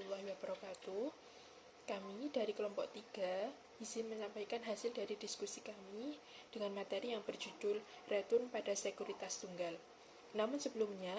warahmatullahi wabarakatuh. Kami dari kelompok 3 izin menyampaikan hasil dari diskusi kami dengan materi yang berjudul Return pada Sekuritas Tunggal. Namun sebelumnya,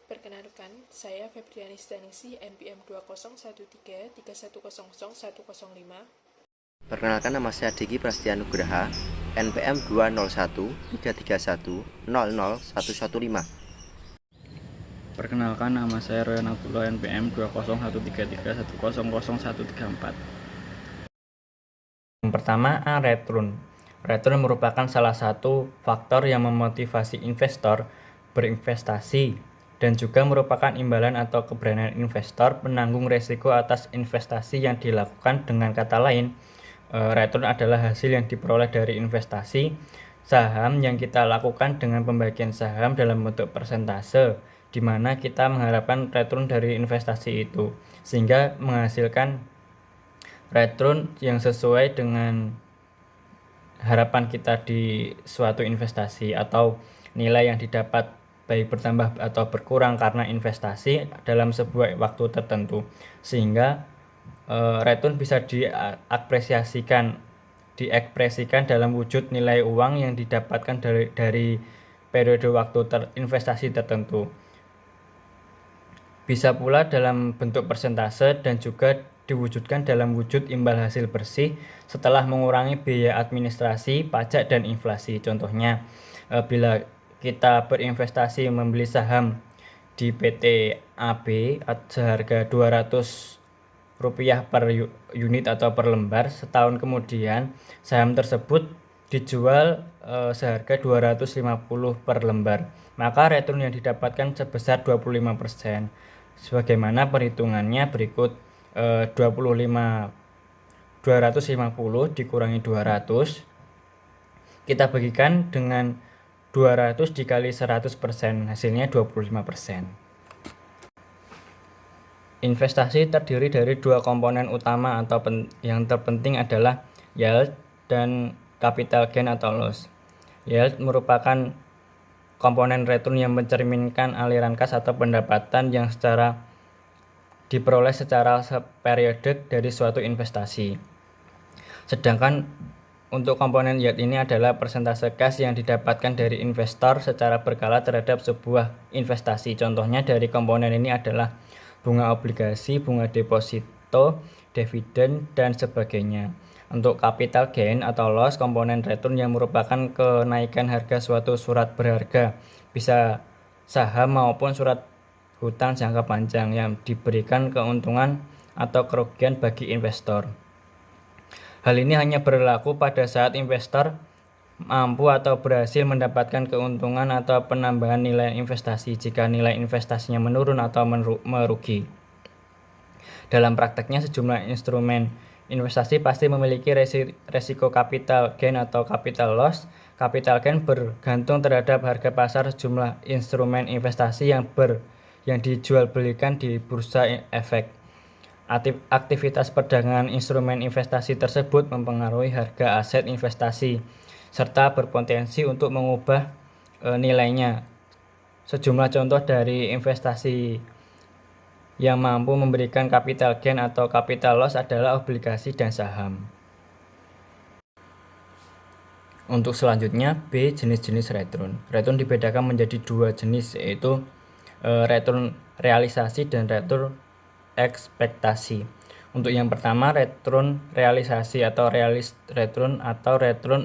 perkenalkan saya Febriani Staningsih NPM 201331000105. Perkenalkan, nama saya Diki Prasetya Nugraha, NPM 20133100115. Perkenalkan, nama saya Royan Abdullah, NPM 201333100134. Yang pertama, return. Return merupakan salah satu faktor yang memotivasi investor berinvestasi dan juga merupakan imbalan atau keberanian investor menanggung resiko atas investasi yang dilakukan. Dengan kata lain, return adalah hasil yang diperoleh dari investasi saham yang kita lakukan dengan pembagian saham dalam bentuk persentase, di mana kita mengharapkan return dari investasi itu, sehingga menghasilkan return yang sesuai dengan harapan kita di suatu investasi, atau nilai yang didapat baik bertambah atau berkurang karena investasi dalam sebuah waktu tertentu, sehingga return bisa diekspresikan dalam wujud nilai uang yang didapatkan dari periode waktu investasi tertentu. Bisa pula dalam bentuk persentase dan juga diwujudkan dalam wujud imbal hasil bersih setelah mengurangi biaya administrasi, pajak, dan inflasi. Contohnya, bila kita berinvestasi membeli saham di PT AB seharga Rp200 per unit atau per lembar, setahun kemudian saham tersebut dijual seharga Rp250 per lembar, maka return yang didapatkan sebesar 25%. Sebagaimana perhitungannya berikut: 250 dikurangi 200, kita bagikan dengan 200 dikali 100%, hasilnya 25%. Investasi terdiri dari dua komponen utama atau yang terpenting adalah yield dan capital gain atau loss. Yield merupakan komponen return yang mencerminkan aliran kas atau pendapatan yang diperoleh secara periodik dari suatu investasi. Sedangkan untuk komponen yield ini adalah persentase kas yang didapatkan dari investor secara berkala terhadap sebuah investasi. Contohnya dari komponen ini adalah bunga obligasi, bunga deposito, dividen, dan sebagainya. Untuk capital gain atau loss, komponen return yang merupakan kenaikan harga suatu surat berharga, bisa saham maupun surat hutang jangka panjang, yang diberikan keuntungan atau kerugian bagi investor. Hal ini hanya berlaku pada saat investor mampu atau berhasil mendapatkan keuntungan atau penambahan nilai investasi jika nilai investasinya menurun atau merugi. Dalam prakteknya, sejumlah instrumen investasi pasti memiliki resiko capital gain atau capital loss. Capital gain bergantung terhadap harga pasar sejumlah instrumen investasi yang dijual belikan di bursa efek. Aktivitas perdagangan instrumen investasi tersebut mempengaruhi harga aset investasi serta berpotensi untuk mengubah nilainya. Sejumlah contoh dari investasi yang mampu memberikan capital gain atau capital loss adalah obligasi dan saham. Untuk selanjutnya, B, jenis-jenis return. Return dibedakan menjadi dua jenis, yaitu return realisasi dan return ekspektasi. Untuk yang pertama, return realisasi atau return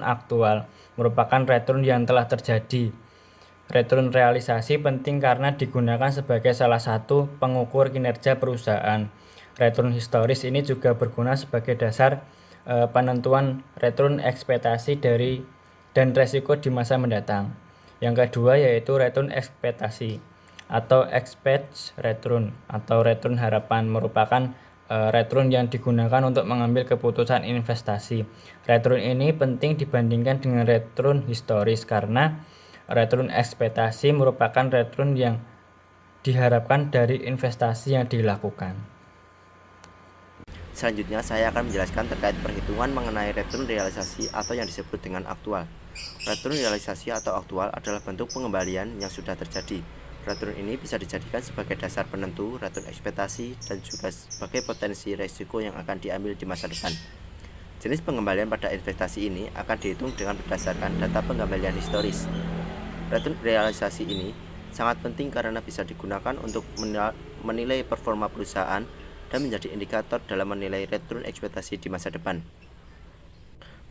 aktual merupakan return yang telah terjadi. Return realisasi penting karena digunakan sebagai salah satu pengukur kinerja perusahaan. Return historis ini juga berguna sebagai dasar penentuan return ekspektasi dan resiko di masa mendatang. Yang kedua yaitu return ekspektasi atau expected return atau return harapan, merupakan return yang digunakan untuk mengambil keputusan investasi. Return ini penting dibandingkan dengan return historis karena return ekspektasi merupakan return yang diharapkan dari investasi yang dilakukan. Selanjutnya, saya akan menjelaskan terkait perhitungan mengenai return realisasi atau yang disebut dengan aktual. Return realisasi atau aktual adalah bentuk pengembalian yang sudah terjadi, Return ini bisa dijadikan sebagai dasar penentu return ekspektasi dan juga sebagai potensi risiko yang akan diambil di masa depan. Jenis pengembalian pada investasi ini akan dihitung dengan berdasarkan data pengembalian historis. Return realisasi ini sangat penting karena bisa digunakan untuk menilai performa perusahaan dan menjadi indikator dalam menilai return ekspektasi di masa depan.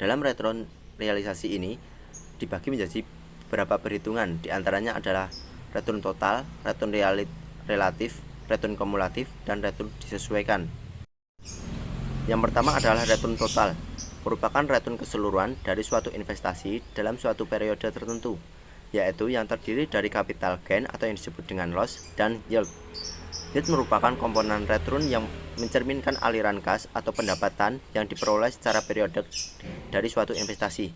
Dalam return realisasi ini dibagi menjadi beberapa perhitungan, diantaranya adalah return total, return relatif, return kumulatif, dan return disesuaikan. Yang pertama adalah return total, merupakan return keseluruhan dari suatu investasi dalam suatu periode tertentu, yaitu yang terdiri dari capital gain atau yang disebut dengan loss dan yield. Yield merupakan komponen return yang mencerminkan aliran kas atau pendapatan yang diperoleh secara periodik dari suatu investasi.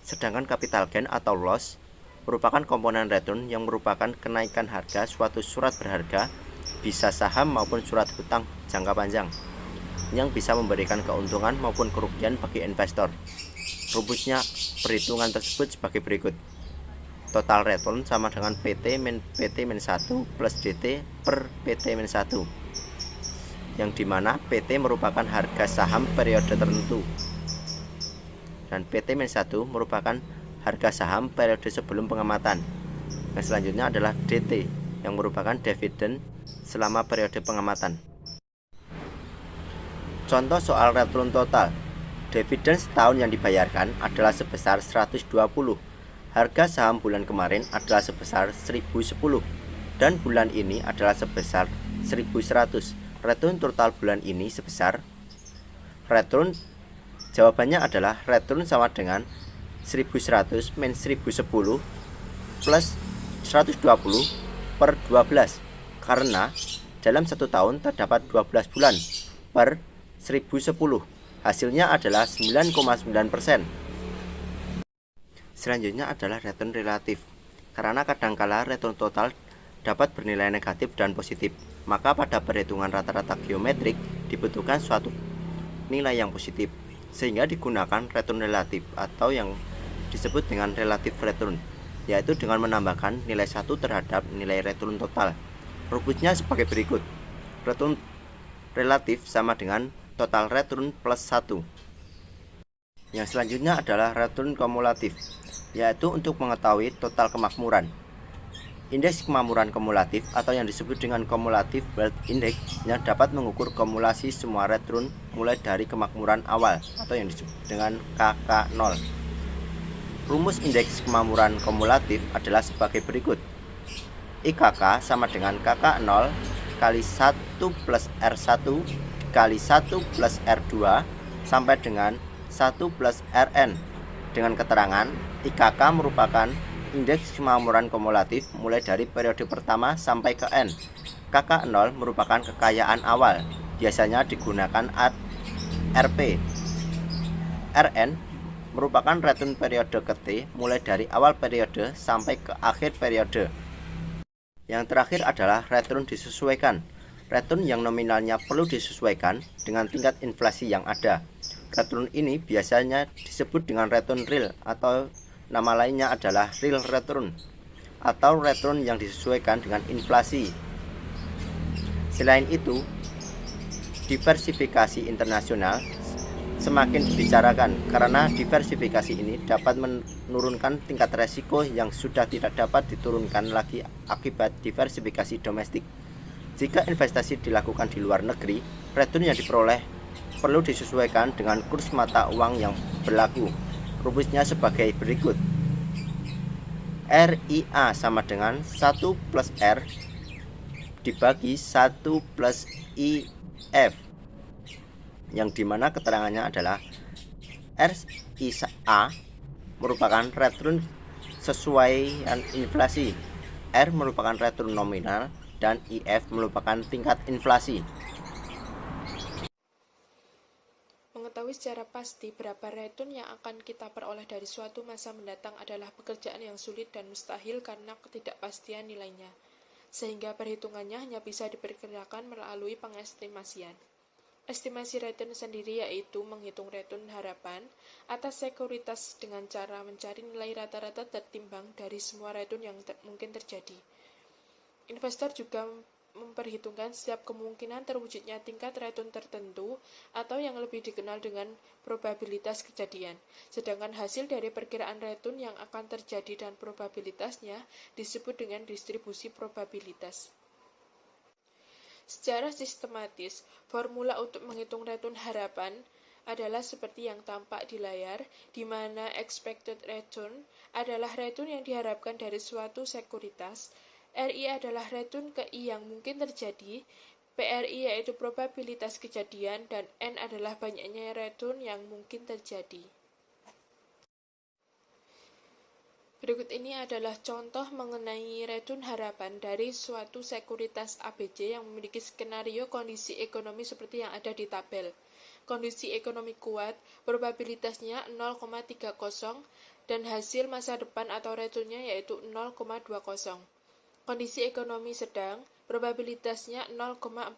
Sedangkan capital gain atau loss merupakan komponen return yang merupakan kenaikan harga suatu surat berharga, bisa saham maupun surat hutang jangka panjang, yang bisa memberikan keuntungan maupun kerugian bagi investor. Rumusnya perhitungan tersebut sebagai berikut. Total return sama dengan PT-1 plus DT per PT-1, yang dimana PT merupakan harga saham periode tertentu dan PT-1 merupakan harga saham periode sebelum pengamatan. Yang selanjutnya adalah DT, yang merupakan dividen selama periode pengamatan. Contoh soal return total. Dividen setahun yang dibayarkan adalah sebesar 120. Harga saham bulan kemarin adalah sebesar 1010 dan bulan ini adalah sebesar 1100. Return total bulan ini sebesar jawabannya adalah return sama dengan 1100 min 1010 plus 120 per 12, karena dalam satu tahun terdapat 12 bulan per 1010. Hasilnya adalah 9,9%. Selanjutnya adalah return relatif. Karena kadangkala return total dapat bernilai negatif dan positif, maka pada perhitungan rata-rata geometrik dibutuhkan suatu nilai yang positif, sehingga digunakan return relatif atau yang disebut dengan relative return, yaitu dengan menambahkan nilai 1 terhadap nilai return total. Rumusnya sebagai berikut. Return relatif sama dengan total return plus 1. Yang selanjutnya adalah return kumulatif, yaitu untuk mengetahui total kemakmuran. Indeks kemakmuran kumulatif atau yang disebut dengan Cumulative Wealth Index yang dapat mengukur kumulasi semua return mulai dari kemakmuran awal atau yang disebut dengan KK0. Rumus indeks kemakmuran kumulatif adalah sebagai berikut. IKK sama dengan KK0 kali 1 plus R1 kali 1 plus R2 sampai dengan 1 plus Rn, dengan keterangan IKK merupakan indeks kemakmuran kumulatif mulai dari periode pertama sampai ke N. KK0 merupakan kekayaan awal, biasanya digunakan RP. Rn merupakan return periode ke T mulai dari awal periode sampai ke akhir periode. Yang terakhir adalah return disesuaikan. Return yang nominalnya perlu disesuaikan dengan tingkat inflasi yang ada. Return ini biasanya disebut dengan return real atau nama lainnya adalah real return atau return yang disesuaikan dengan inflasi. Selain itu, diversifikasi internasional semakin dibicarakan karena diversifikasi ini dapat menurunkan tingkat resiko yang sudah tidak dapat diturunkan lagi akibat diversifikasi domestik. Jika investasi dilakukan di luar negeri, return yang diperoleh perlu disesuaikan dengan kurs mata uang yang berlaku. Rumusnya sebagai berikut. RIA sama dengan 1 plus R dibagi 1 plus IF, yang dimana keterangannya adalah RIA merupakan return sesuai inflasi, R merupakan return nominal, dan IF merupakan tingkat inflasi. Mengetahui secara pasti berapa return yang akan kita peroleh dari suatu masa mendatang adalah pekerjaan yang sulit dan mustahil karena ketidakpastian nilainya, sehingga perhitungannya hanya bisa diperkirakan melalui pengestimasian. Estimasi return sendiri yaitu menghitung return harapan atas sekuritas dengan cara mencari nilai rata-rata tertimbang dari semua return yang mungkin terjadi. Investor juga memperhitungkan setiap kemungkinan terwujudnya tingkat return tertentu atau yang lebih dikenal dengan probabilitas kejadian. Sedangkan hasil dari perkiraan return yang akan terjadi dan probabilitasnya disebut dengan distribusi probabilitas. Secara sistematis, formula untuk menghitung return harapan adalah seperti yang tampak di layar, di mana expected return adalah return yang diharapkan dari suatu sekuritas, RI adalah return ke I yang mungkin terjadi, PRI yaitu probabilitas kejadian, dan N adalah banyaknya return yang mungkin terjadi. Berikut ini adalah contoh mengenai return harapan dari suatu sekuritas ABC yang memiliki skenario kondisi ekonomi seperti yang ada di tabel. Kondisi ekonomi kuat, probabilitasnya 0,30 dan hasil masa depan atau returnnya yaitu 0,20. Kondisi ekonomi sedang, probabilitasnya 0,40,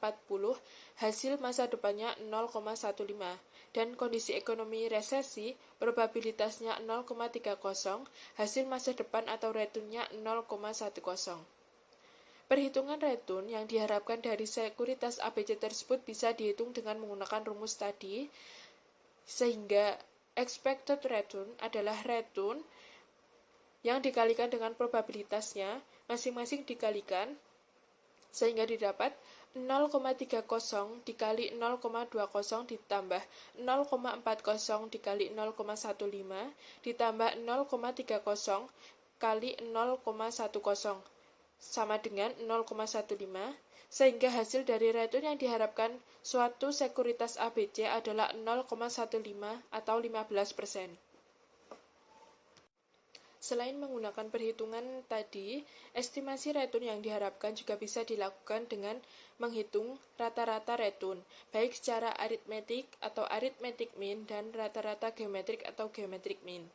hasil masa depannya 0,15. Dan kondisi ekonomi resesi, probabilitasnya 0,30, hasil masa depan atau returnnya 0,10. Perhitungan return yang diharapkan dari sekuritas ABC tersebut bisa dihitung dengan menggunakan rumus tadi, sehingga expected return adalah return yang dikalikan dengan probabilitasnya, masing-masing dikalikan, sehingga didapat 0,30 dikali 0,20 ditambah 0,40 dikali 0,15 ditambah 0,30 kali 0,10 sama dengan 0,15, sehingga hasil dari return yang diharapkan suatu sekuritas ABC adalah 0,15 atau 15%. Selain menggunakan perhitungan tadi, estimasi return yang diharapkan juga bisa dilakukan dengan menghitung rata-rata return, baik secara aritmetik atau arithmetic mean dan rata-rata geometrik atau geometric mean.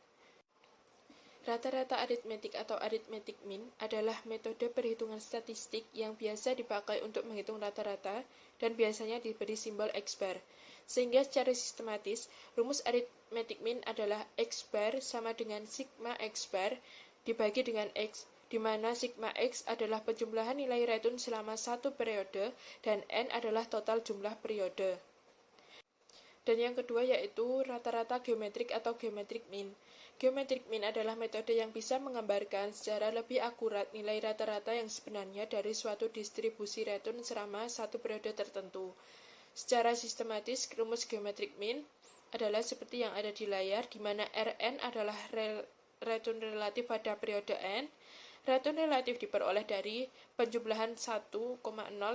Rata-rata aritmetik atau arithmetic mean adalah metode perhitungan statistik yang biasa dipakai untuk menghitung rata-rata dan biasanya diberi simbol X bar. Sehingga secara sistematis, rumus arithmetic mean adalah X bar sama dengan sigma X bar dibagi dengan X, di mana sigma X adalah penjumlahan nilai return selama satu periode dan N adalah total jumlah periode. Dan yang kedua yaitu rata-rata geometrik atau geometric mean. Geometric mean adalah metode yang bisa menggambarkan secara lebih akurat nilai rata-rata yang sebenarnya dari suatu distribusi return selama satu periode tertentu. Secara sistematis, rumus geometric mean adalah seperti yang ada di layar, di mana Rn adalah return relatif pada periode N. Return relatif diperoleh dari penjumlahan 1,0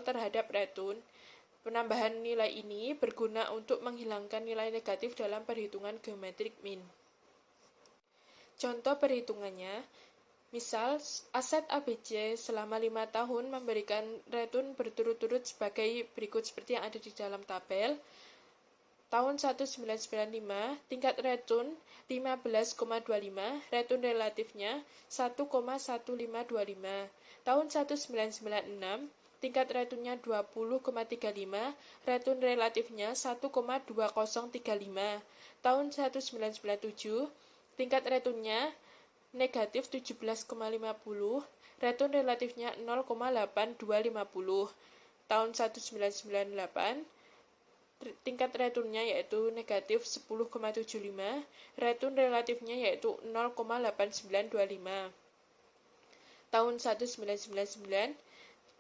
terhadap return. Penambahan nilai ini berguna untuk menghilangkan nilai negatif dalam perhitungan geometric mean. Contoh perhitungannya, misal aset ABC selama 5 tahun memberikan return berturut-turut sebagai berikut seperti yang ada di dalam tabel. Tahun 1995, tingkat return 15,25, return relatifnya 1,1525. Tahun 1996, tingkat returnnya 20,35, return relatifnya 1,2035. Tahun 1997, tingkat returnnya negatif 17,50, return relatifnya 0,8250. Tahun 1998, tingkat returnnya yaitu negatif 10,75, return relatifnya yaitu 0,8925. Tahun 1999,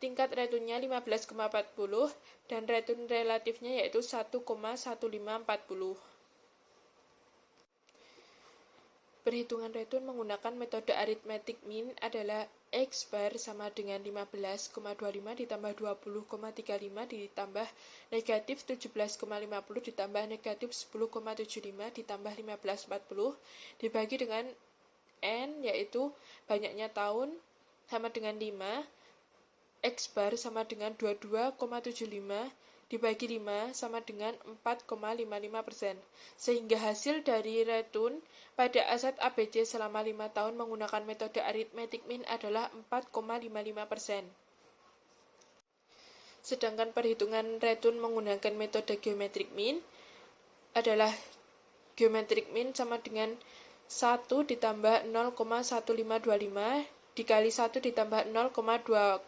tingkat returnnya 15,40 dan return relatifnya yaitu 1,1540. Perhitungan return menggunakan metode arithmetic mean adalah X bar sama dengan 15,25 ditambah 20,35 ditambah negatif 17,50 ditambah negatif 10,75 ditambah 15,40 dibagi dengan N yaitu banyaknya tahun sama dengan 5, X bar sama dengan 22,75 dibagi 5 sama dengan 4,55%. Sehingga hasil dari return pada aset ABC selama 5 tahun menggunakan metode arithmetic mean adalah 4,55%. Sedangkan perhitungan return menggunakan metode geometric mean adalah geometric mean sama dengan 1 ditambah 0,1525 dikali 1 ditambah 0,2035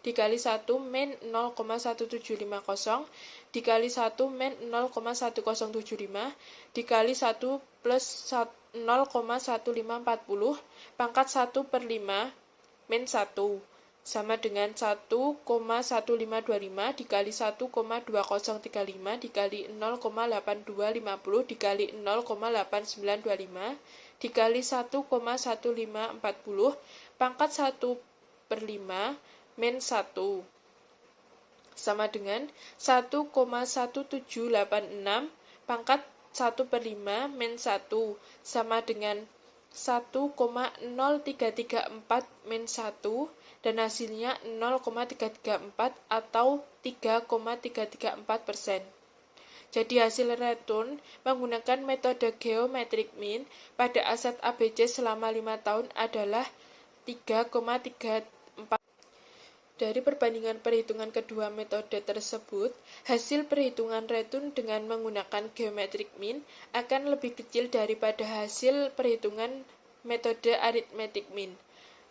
dikali 1 min 0,1750 dikali 1 min 0,1075 dikali 1 plus 0,1540 pangkat 1 per 5 min 1 sama dengan 1,1525 dikali 1,2035 dikali 0,8250 dikali 0,8925 dikali 1,1540 pangkat 1 per 5 min 1 sama dengan 1,1786 pangkat 1 per 5 min 1 sama dengan 1,0334 min 1 dan hasilnya 0,334 atau 3,334%. Jadi hasil retun menggunakan metode geometric mean pada aset ABC selama 5 tahun adalah 3,34. Dari perbandingan perhitungan kedua metode tersebut, hasil perhitungan retun dengan menggunakan geometric mean akan lebih kecil daripada hasil perhitungan metode arithmetic mean.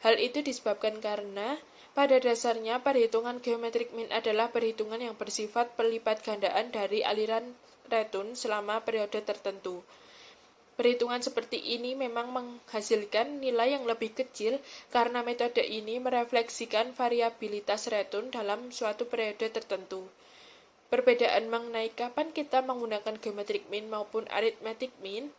Hal itu disebabkan karena pada dasarnya perhitungan geometric mean adalah perhitungan yang bersifat pelipat gandaan dari aliran retun selama periode tertentu. Perhitungan seperti ini memang menghasilkan nilai yang lebih kecil karena metode ini merefleksikan variabilitas retun dalam suatu periode tertentu. Perbedaan mengenai kapan kita menggunakan geometric mean maupun arithmetic mean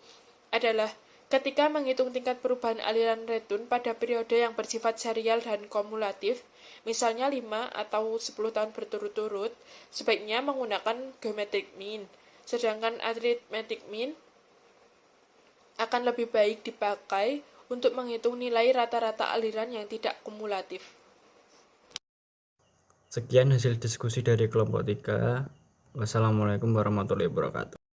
adalah ketika menghitung tingkat perubahan aliran retun pada periode yang bersifat serial dan kumulatif, misalnya 5 atau 10 tahun berturut-turut, sebaiknya menggunakan geometric mean, sedangkan arithmetic mean akan lebih baik dipakai untuk menghitung nilai rata-rata aliran yang tidak kumulatif. Sekian hasil diskusi dari kelompok 3. Wassalamualaikum warahmatullahi wabarakatuh.